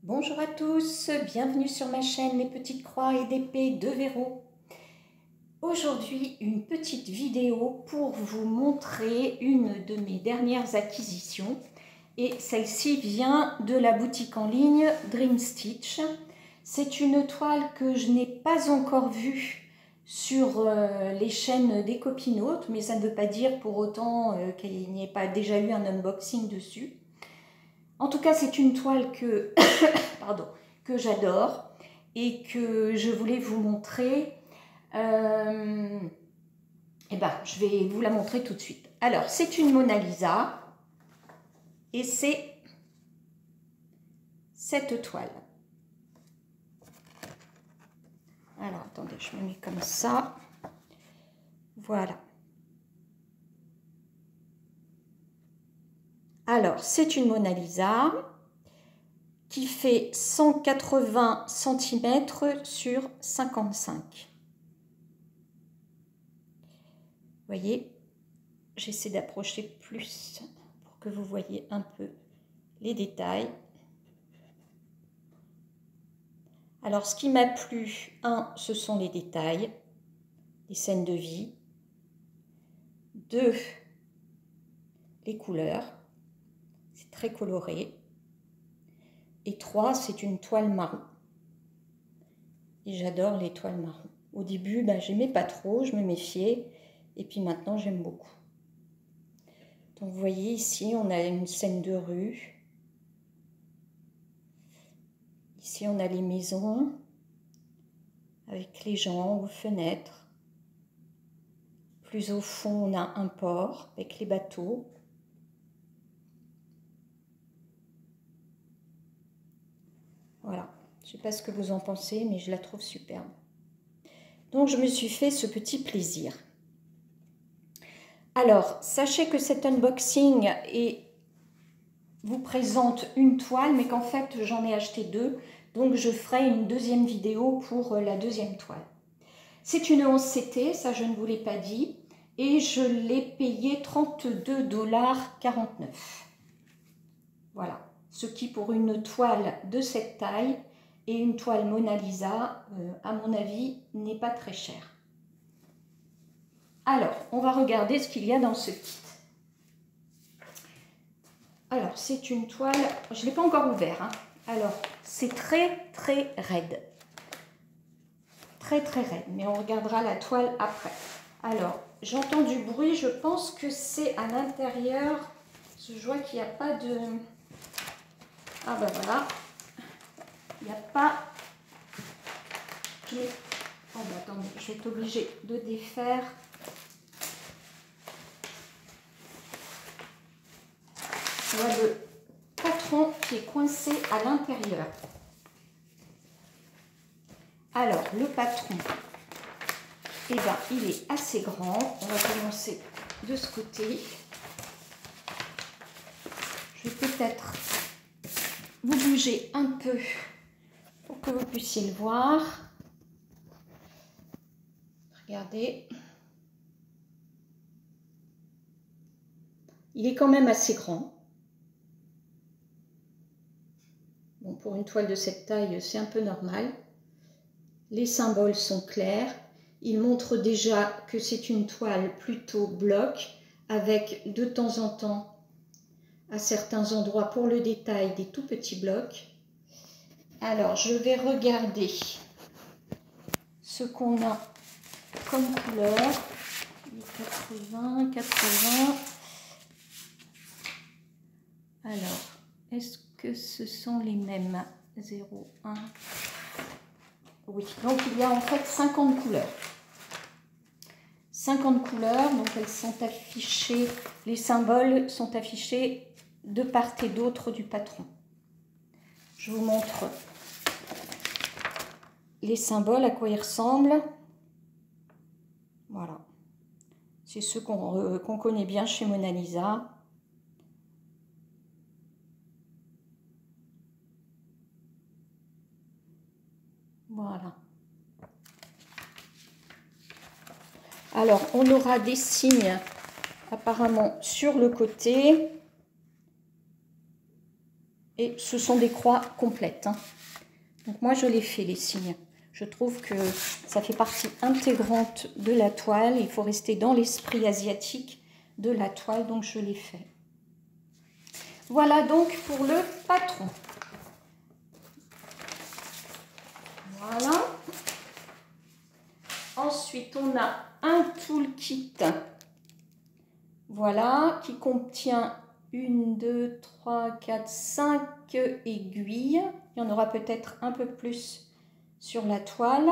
Bonjour à tous, bienvenue sur ma chaîne Les Petites Croix et d'Épée de Verrou. Aujourd'hui, une petite vidéo pour vous montrer une de mes dernières acquisitions. Et celle-ci vient de la boutique en ligne Dream Stitch. C'est une toile que je n'ai pas encore vue sur les chaînes des copinotes, mais ça ne veut pas dire pour autant qu'il n'y ait pas déjà eu un unboxing dessus. En tout cas, c'est une toile que, que j'adore et que je voulais vous montrer. Je vais vous la montrer tout de suite. Alors, c'est une Mona Lisa et c'est cette toile. Alors, attendez, je me mets comme ça. Voilà. Alors, c'est une Mona Lisa qui fait 180 cm sur 55. Vous voyez, j'essaie d'approcher plus pour que vous voyez un peu les détails. Alors, ce qui m'a plu, ce sont les détails, les scènes de vie. 2, les couleurs, c'est très coloré. Et 3, c'est une toile marron. Et j'adore les toiles marron. Au début, j'aimais pas trop, je me méfiais. Et puis maintenant, j'aime beaucoup. Donc, vous voyez ici, on a une scène de rue. Ici, on a les maisons avec les gens aux fenêtres. Plus au fond, on a un port avec les bateaux. Voilà, je ne sais pas ce que vous en pensez, mais je la trouve superbe. Donc, je me suis fait ce petit plaisir. Alors, sachez que cet unboxing vous présente une toile, mais qu'en fait, j'en ai acheté 2. Donc, je ferai une deuxième vidéo pour la deuxième toile. C'est une 11CT, ça je ne vous l'ai pas dit. Et je l'ai payé 32,49 $. Voilà. Ce qui, pour une toile de cette taille et une toile Mona Lisa, à mon avis, n'est pas très cher. Alors, on va regarder ce qu'il y a dans ce kit. Alors, c'est une toile, je ne l'ai pas encore ouvert. Alors, c'est très, très raide. Très, très raide, mais on regardera la toile après. Alors, j'entends du bruit, je pense que c'est à l'intérieur. Je vois qu'il n'y a pas de... Ah ben voilà, il n'y a pas... Oh ben attendez, je vais être obligée de défaire. Il y a le patron qui est coincé à l'intérieur. Alors, le patron, il est assez grand. On va commencer de ce côté. Je vais peut-être vous bouger un peu pour que vous puissiez le voir. Regardez. Il est quand même assez grand. Bon, pour une toile de cette taille, c'est un peu normal. Les symboles sont clairs. Il montre déjà que c'est une toile plutôt bloc, avec de temps en temps, à certains endroits, pour le détail, des tout petits blocs. Alors, je vais regarder ce qu'on a comme couleur. 80, 80. Alors, est-ce que ce sont les mêmes? 0, 1. Oui, donc il y a en fait 50 couleurs. 50 couleurs, donc elles sont affichées, les symboles sont affichés de part et d'autre du patron. Je vous montre les symboles, à quoi ils ressemblent. Voilà. C'est ceux qu'on connaît bien chez Mona Lisa. Voilà. Alors, on aura des signes apparemment sur le côté. Et ce sont des croix complètes, hein. Donc moi je les fais les signes. Je trouve que ça fait partie intégrante de la toile. Il faut rester dans l'esprit asiatique de la toile, donc je les fais. Voilà donc pour le patron. Voilà. Ensuite, on a un toolkit. Voilà, qui contient 1, 2, 3, 4, 5 aiguilles. Il y en aura peut-être un peu plus sur la toile.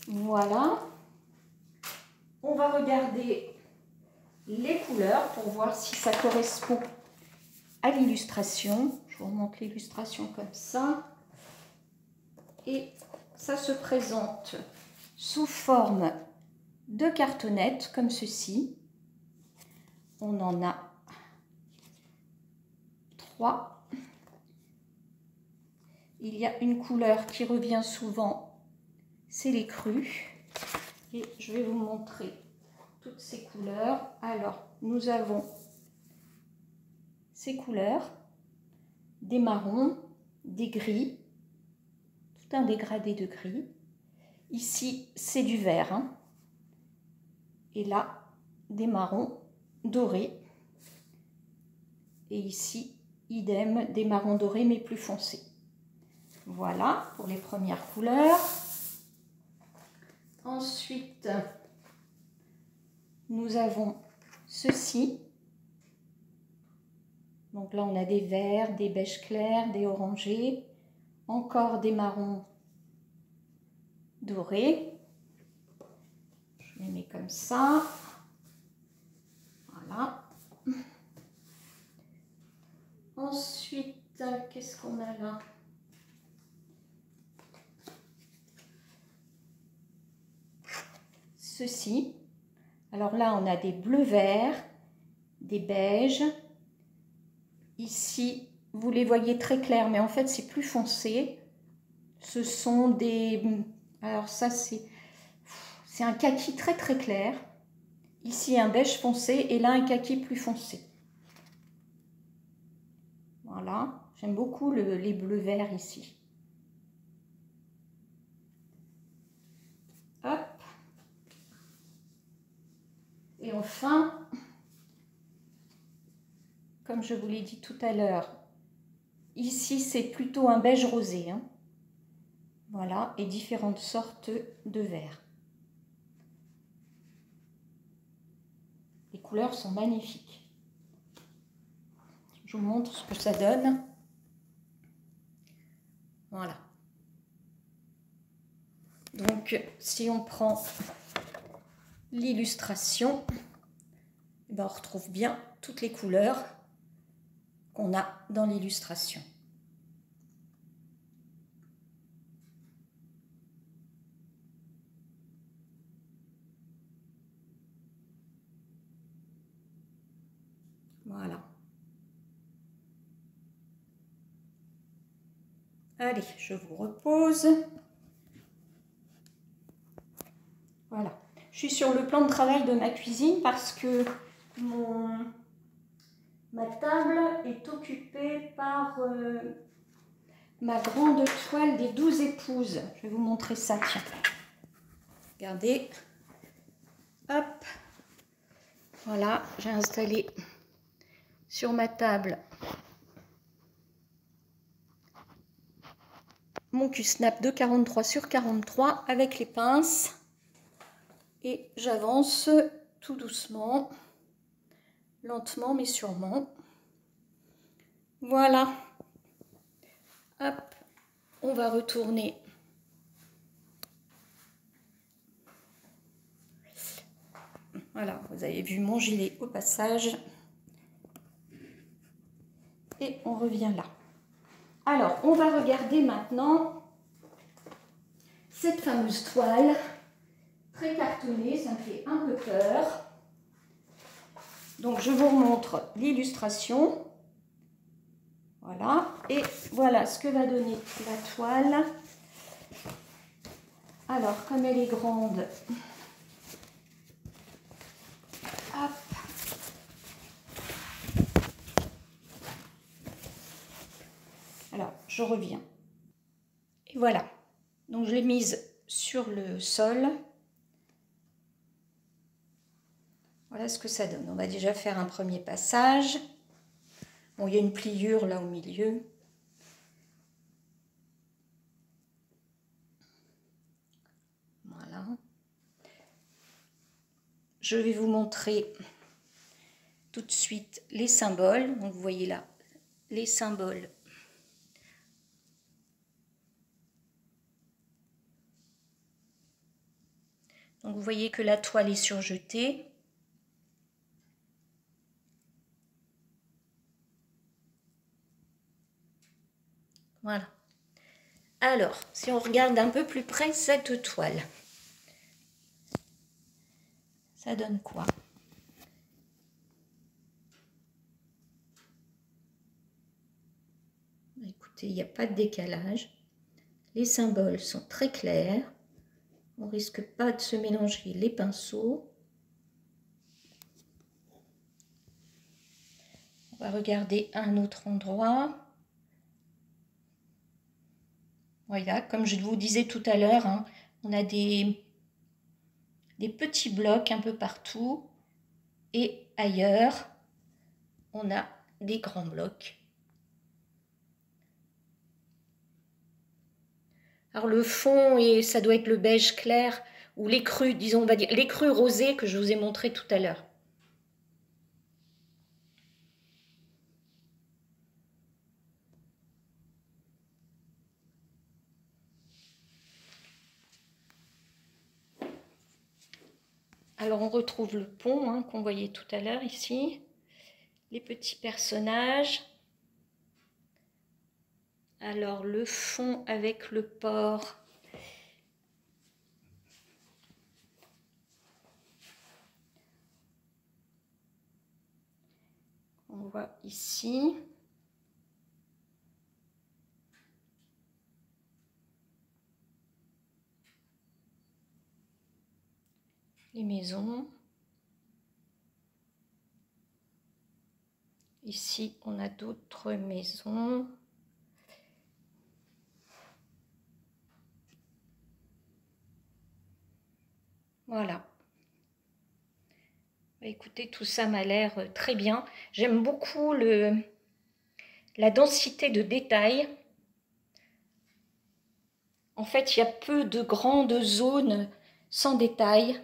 Voilà. On va regarder les couleurs pour voir si ça correspond à l'illustration. Je vous remonte l'illustration comme ça. Et ça se présente sous forme de cartonnettes comme ceci. On en a 3. Il y a une couleur qui revient souvent, c'est les crus. Et je vais vous montrer toutes ces couleurs. Alors, nous avons ces couleurs, des marrons, des gris, tout un dégradé de gris. Ici, c'est du vert, hein. Et là, des marrons dorés. Et ici, idem, des marrons dorés, mais plus foncés. Voilà pour les premières couleurs. Ensuite, nous avons ceci. Donc là, on a des verts, des beiges clairs, des orangés, encore des marrons dorés. Je les mets comme ça. Voilà. Ensuite, qu'est-ce qu'on a là? Ceci. Alors là, on a des bleus-verts, des beiges. Ici, vous les voyez très clairs, mais en fait, c'est plus foncé. Ce sont des... Alors ça, c'est un kaki très très clair. Ici, un beige foncé et là, un kaki plus foncé. Voilà. J'aime beaucoup les bleus-verts ici. Hop. Et enfin, comme je vous l'ai dit tout à l'heure, ici c'est plutôt un beige rosé, hein. Voilà, et différentes sortes de verts. Les couleurs sont magnifiques. Je vous montre ce que ça donne. Voilà. Donc, si on prend l'illustration, on retrouve bien toutes les couleurs qu'on a dans l'illustration. Voilà. Allez, je vous repose. Voilà. Je suis sur le plan de travail de ma cuisine parce que ma table est occupée par ma grande toile des 12 épouses. Je vais vous montrer ça, tiens. Regardez. Hop. Voilà, j'ai installé sur ma table mon Q-Snap de 43 sur 43 avec les pinces. Et j'avance tout doucement, lentement mais sûrement. Voilà. Hop, on va retourner. Voilà, vous avez vu mon gilet au passage. Et on revient là. Alors, on va regarder maintenant cette fameuse toile très cartonnée, ça me fait un peu peur. Donc, je vous remontre l'illustration. Voilà, et voilà ce que va donner la toile. Alors, comme elle est grande, hop. je reviens. Et voilà, donc je l'ai mise sur le sol. Voilà ce que ça donne. On va déjà faire un premier passage. Bon, il y a une pliure là au milieu. Voilà. Je vais vous montrer tout de suite les symboles. Donc vous voyez là, les symboles. Donc vous voyez que la toile est surjetée. Voilà. Alors, si on regarde un peu plus près cette toile, ça donne quoi? Écoutez, il n'y a pas de décalage. Les symboles sont très clairs. On ne risque pas de se mélanger les pinceaux. On va regarder un autre endroit. Voilà, comme je vous disais tout à l'heure, hein, on a des petits blocs un peu partout. Et ailleurs, on a des grands blocs. Alors le fond, et ça doit être le beige clair, ou l'écru, disons, on va dire, l'écru rosé que je vous ai montré tout à l'heure. Alors on retrouve le pont hein, qu'on voyait tout à l'heure ici, les petits personnages. Alors le fond avec le port. On voit ici. Les maisons. Ici, on a d'autres maisons. Voilà. Écoutez, tout ça m'a l'air très bien. J'aime beaucoup la densité de détails. En fait, il y a peu de grandes zones sans détails.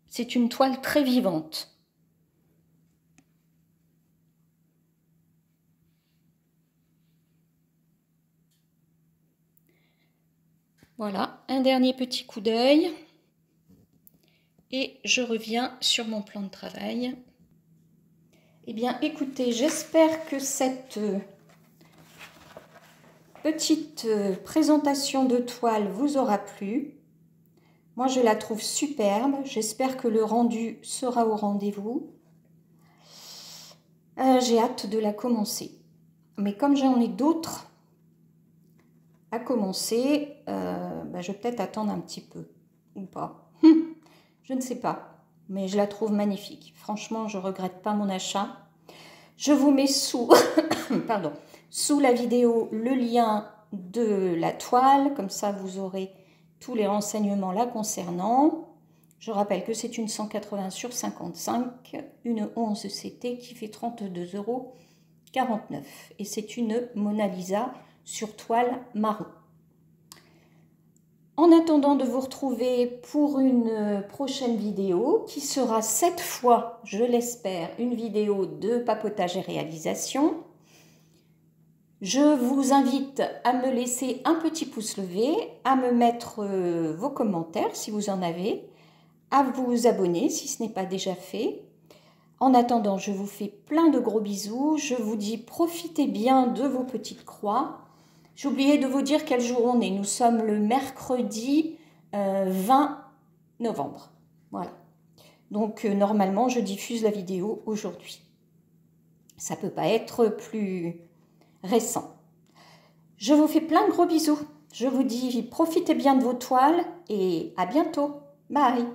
C'est une toile très vivante. Voilà, un dernier petit coup d'œil. Et je reviens sur mon plan de travail. Eh bien, écoutez, j'espère que cette petite présentation de toile vous aura plu. Moi, je la trouve superbe. J'espère que le rendu sera au rendez-vous. J'ai hâte de la commencer. Mais comme j'en ai d'autres à commencer, je vais peut-être attendre un petit peu. Ou pas. Je ne sais pas. Mais je la trouve magnifique. Franchement, je ne regrette pas mon achat. Je vous mets sous, pardon, sous la vidéo le lien de la toile. Comme ça, vous aurez tous les renseignements la concernant. Je rappelle que c'est une 180 sur 55, une 11 CT qui fait 32,49 € et c'est une Mona Lisa sur toile marron. En attendant de vous retrouver pour une prochaine vidéo qui sera cette fois, je l'espère, une vidéo de papotage et réalisation. Je vous invite à me laisser un petit pouce levé, à me mettre vos commentaires si vous en avez, à vous abonner si ce n'est pas déjà fait. En attendant, je vous fais plein de gros bisous. Je vous dis profitez bien de vos petites croix. J'ai oublié de vous dire quel jour on est. Nous sommes le mercredi 20 novembre. Voilà. Donc normalement, je diffuse la vidéo aujourd'hui. Ça ne peut pas être plus récent. Je vous fais plein de gros bisous. Je vous dis profitez bien de vos toiles et à bientôt. Bye.